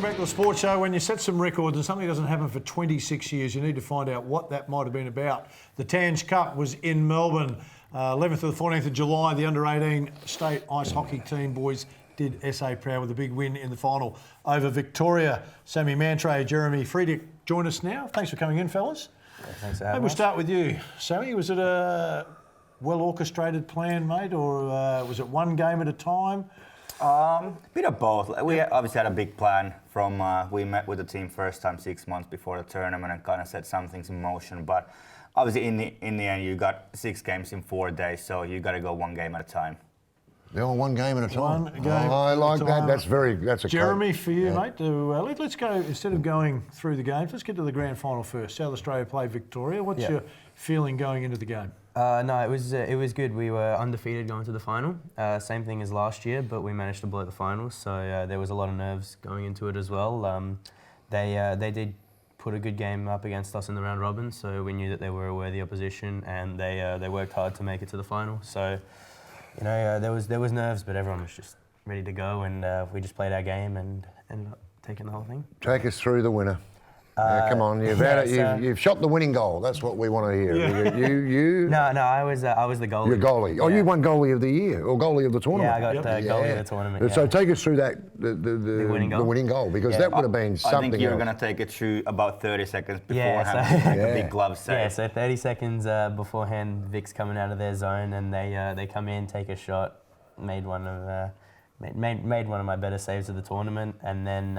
back to the Sports Show. When you set some records and something doesn't happen for 26 years, you need to find out what that might have been about. The Tange Cup was in Melbourne, 11th to the 14th of July. The under-18 state ice hockey team boys did SA proud with a big win in the final over Victoria. Sami, Mantere, Jeremy, Friederich join us now. Thanks for coming in, fellas. Yeah, thanks for having us. Maybe we'll start with you, Sami. Was it a well-orchestrated plan, mate, or was it one game at a time? Bit of both. We obviously had a big plan from, we met with the team first time 6 months before the tournament and kind of set some things in motion. But obviously in the end, you got 6 games in 4 days, so you got to go one game at a time. They're all one game at a time. One game I like at a that. time. That's a Jeremy, for you, mate. Let's go, instead of going through the games, let's get to the grand final first. South Australia play Victoria. What's your feeling going into the game? No, it was good. We were undefeated going to the final. Same thing as last year, but we managed to blow the finals. So there was a lot of nerves going into it as well. They did put a good game up against us in the round robin, so we knew that they were a worthy opposition, and they worked hard to make it to the final. So you know there was nerves, but everyone was just ready to go, and we just played our game and ended up taking the whole thing. Take us through the winner. Come on, you've shot the winning goal. That's what we want to hear. Yeah. You? No, I was the goalie. You're goalie. Oh, you won goalie of the year or goalie of the tournament. Yeah, I got goalie of the tournament. Yeah. So take us through that the winning goal, because that would have been something. I think you're going to take it through about 30 seconds beforehand. Like a big glove save. Yeah, so 30 seconds beforehand, Vic's coming out of their zone, and they come in, take a shot, made one of my better saves of the tournament, and then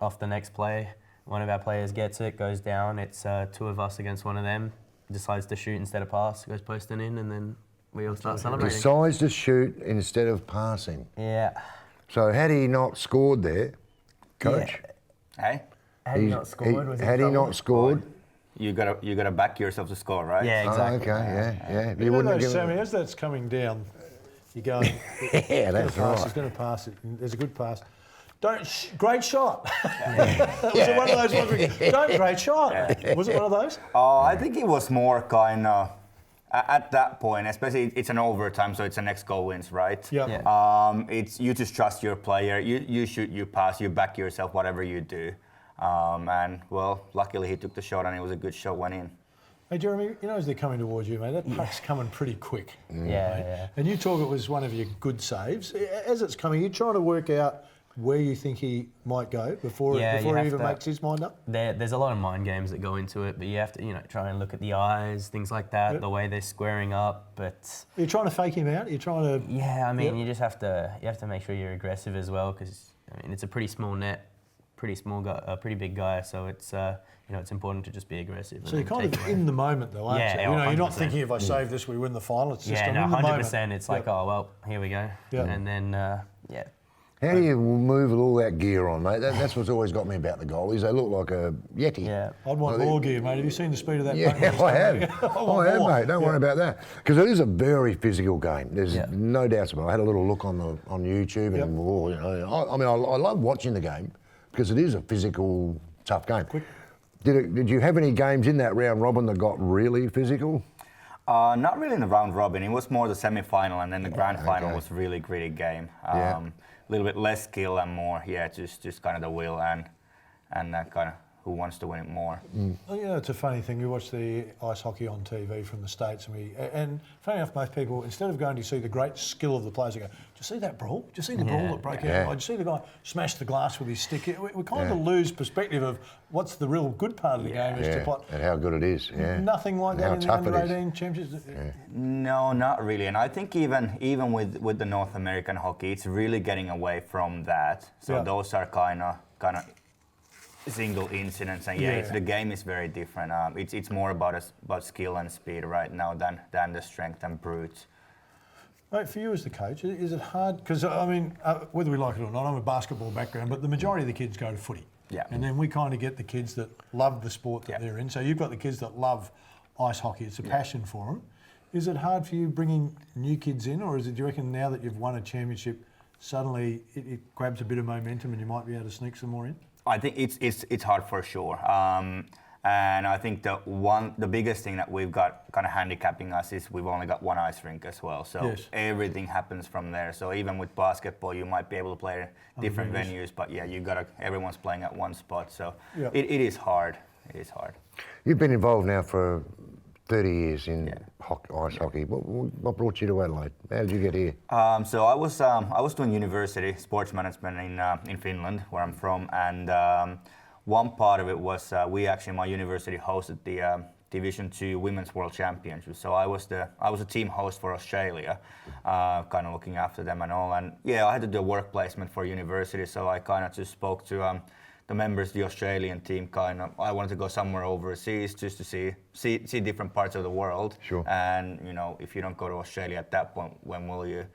off the next play, one of our players gets it, goes down. It's 2 of us against one of them. Decides to shoot instead of pass, goes posting in, and then we all start celebrating. Decides to shoot instead of passing. Yeah. So had he not scored there, coach? Yeah. Hey? Had he not scored? Had he not scored? You gotta back yourself to score, right? Yeah, exactly. Oh, okay, yeah. You know, Sami, as that's coming down, you're going. Yeah, that's right. He's going to pass it. There's a good pass. Great shot. Was it one of those ones? Great shot. Yeah. Was it one of those? I think it was more kind of at that point, especially it's an overtime, so it's the next goal wins, right? Yeah. It's you just trust your player. You shoot, you pass, you back yourself, whatever you do. And well, luckily he took the shot, and it was a good shot, went in. Hey Jeremy, you know as they're coming towards you, mate, that puck's coming pretty quick. Yeah. And you talk it was one of your good saves. As it's coming, you're trying to work out where you think he might go before he even makes his mind up? There's a lot of mind games that go into it, but you have to, try and look at the eyes, things like that, the way they're squaring up. But you're trying to fake him out. You're trying to. Yeah, I mean, you just have to make sure you're aggressive as well, because it's a pretty small net, pretty small guy, a pretty big guy, so it's it's important to just be aggressive. So you're kind of in the moment though, aren't you? Yeah, you're not thinking if I save this, we win the final. It's just I'm in the 100%. moment. It's like, oh well, here we go, and then How do you move with all that gear on, mate? That's what's always got me about the goalies. They look like a Yeti. Yeah. I'd want more gear, mate. Have you seen the speed of that? Yeah, I have, mate. Don't worry about that. Because it is a very physical game. There's no doubt about it. I had a little look on YouTube, and I love watching the game because it is a physical, tough game. Did you have any games in that round robin that got really physical? Not really in the round robin. It was more the semi-final, and then the grand final was a really gritty game. A little bit less skill and more, just kind of the will and that kind of who wants to win it more. Well, it's a funny thing. We watch the ice hockey on TV from the States, and funny enough, most people, instead of going to see the great skill of the players, they go, "Do you see that brawl? Do you see the brawl that broke out? Did you see the guy smash the glass with his stick?" We kind of lose perspective of what's the real good part of the game is to play. And how good it is. Yeah. Nothing like that in the under-18 championships. No, not really. And I think even with the North American hockey, it's really getting away from that. So those are kind of single incidents, and the game is very different. It's more about skill and speed right now than the strength and brute. Mate, for you as the coach, is it hard? Because whether we like it or not, I'm a basketball background, but the majority of the kids go to footy. Yeah. And then we kind of get the kids that love the sport that they're in. So you've got the kids that love ice hockey. It's a passion for them. Is it hard for you bringing new kids in, or do you reckon now that you've won a championship, suddenly it grabs a bit of momentum and you might be able to sneak some more in? I think it's hard for sure. And I think the biggest thing that we've got kind of handicapping us is we've only got one ice rink as well. So Yes. everything happens from there. So even with basketball, you might be able to play different venues, but yeah, everyone's playing at one spot. So Yeah. it is hard. It is hard. You've been involved now for 30 years in ice hockey. What brought you to Adelaide? How did you get here? So I was doing university sports management in Finland, where I'm from, and one part of it was my university hosted the Division 2 Women's World Championship. So I was a team host for Australia, kind of looking after them and all. And yeah, I had to do a work placement for university, so I kind of just spoke to the members of the Australian team. I wanted to go somewhere overseas just to see different parts of the world. Sure. And if you don't go to Australia at that point, when will you?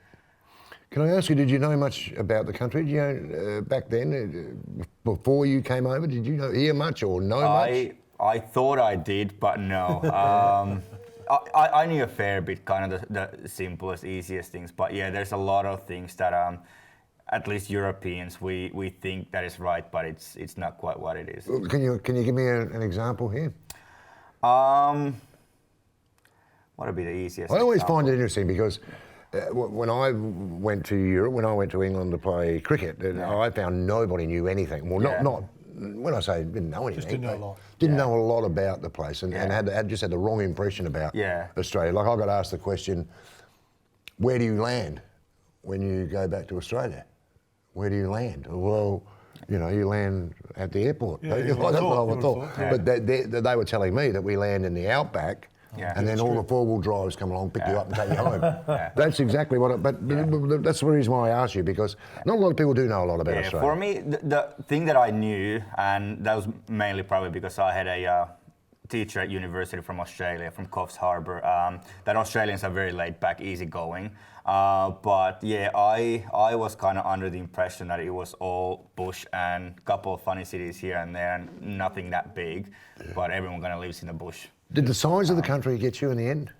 Can I ask you, did you know much about the country? Did you know, back then, before you came over, did you hear much or know much? I thought I did, but no. I knew a fair bit, kind of the simplest, easiest things. But yeah, there's a lot of things that at least Europeans, we think that is right, but it's not quite what it is. Can you give me an example here? What would be the easiest? I always example? find it interesting because when I went to Europe, when I went to England to play cricket, I found nobody knew anything. Well, not when I say didn't know anything, Just didn't know a lot. Didn't know a lot about the place, and had just had the wrong impression about Australia. Like I got asked the question, where do you land when you go back to Australia? Where do you land? Well, you land at the airport. Yeah, That's what I would thought. Yeah. But they were telling me that we land in the outback. Yeah. And then all the four-wheel drives come along, pick you up and take you home. Yeah. That's exactly what but that's the reason why I asked you, because not a lot of people do know a lot about Australia. For me, the thing that I knew, and that was mainly probably because I had a teacher at university from Australia, from Coffs Harbour, that Australians are very laid back, easygoing. But yeah, I was kind of under the impression that it was all bush and a couple of funny cities here and there, and nothing that big, but everyone kind of lives in the bush. Did the size of the country get you in the end?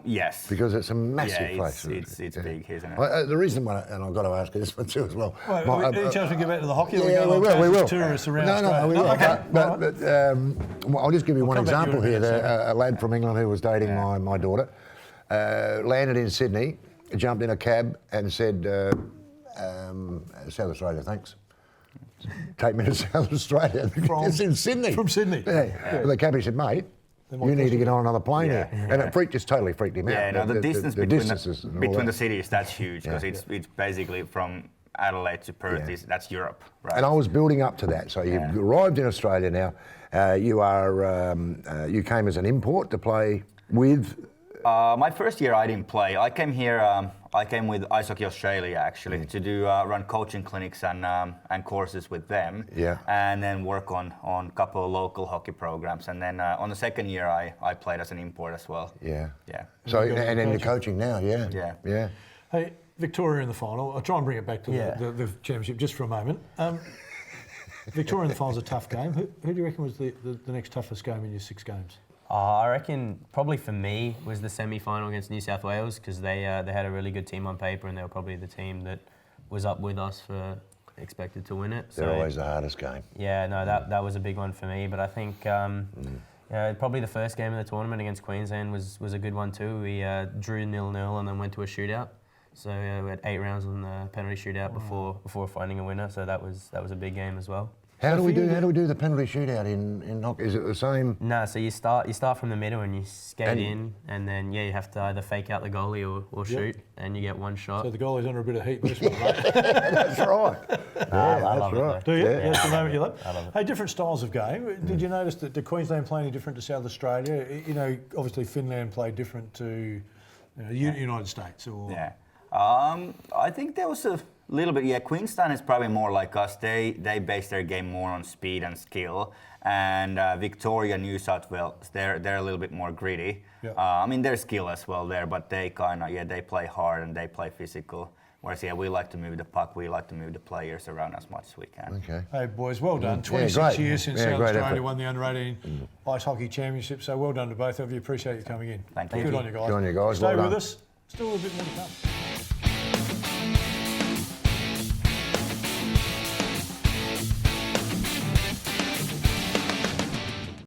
Yes. Because it's a massive place. It's big, isn't it? The reason why, and I've got to ask you this one too as well. Any chance we get back to the hockey? Yeah, we will. Tourists around No, Australia. we will. Okay. But I'll just give you one come back to example you in a here. minute, A lad from England who was dating my daughter landed in Sydney, jumped in a cab and said, South Australia, thanks. Take me to South Australia. It's in Sydney. From Sydney. Yeah. Well, the cabbie said, mate, you need to get on another plane here. And it just totally freaked him out. Yeah, no, the distance between the that. cities, that's huge, because it's basically from Adelaide to Perth, that's Europe, right? And I was building up to that. So you've arrived in Australia now. You came as an import to play with. My first year I didn't play. I came here. I came with Ice Hockey Australia actually to do run coaching clinics and courses with them. Yeah. And then work on a couple of local hockey programs. And then on the second year I played as an import as well. Yeah. Yeah. So and then you're coaching now. Yeah. Hey, Victoria in the final. I'll try and bring it back to the championship just for a moment. Victoria in the final is a tough game. Who do you reckon was the next toughest game in your 6 games? I reckon probably for me was the semi-final against New South Wales, because they had a really good team on paper, and they were probably the team that was up with us for expected to win it. They're always the hardest game. Yeah, no, that was a big one for me. But I think probably the first game of the tournament against Queensland was a good one too. We drew 0-0 and then went to a shootout. So we had 8 rounds on the penalty shootout before finding a winner. So that was a big game as well. How do we do the penalty shootout in hockey? Is it the same? No, so you start from the middle and you skate in, and then you have to either fake out the goalie or shoot, and you get one shot. So the goalie's under a bit of heat in this one, mate. That's right. I love it. Do you? Yeah. That's the moment you love. I love it. Hey, different styles of game. Did you notice that the Queensland play any different to South Australia? Obviously Finland played different to United States. Or Yeah. I think there was a little bit. Yeah, Queensland is probably more like us. They base their game more on speed and skill. And Victoria, New South Wales, they're a little bit more gritty. Yeah. I mean, there's skill as well there, but they they play hard and they play physical. Whereas, we like to move the puck. We like to move the players around as much as we can. Okay. Hey, boys, well done. 26 great. years since Yeah, South great Australia effort. won the Under-18 Ice Hockey Championship. So well done to both of you. Appreciate you coming in. Thank you. Good on you guys. Good on you guys. Stay Well with done. us. Still a bit more to come.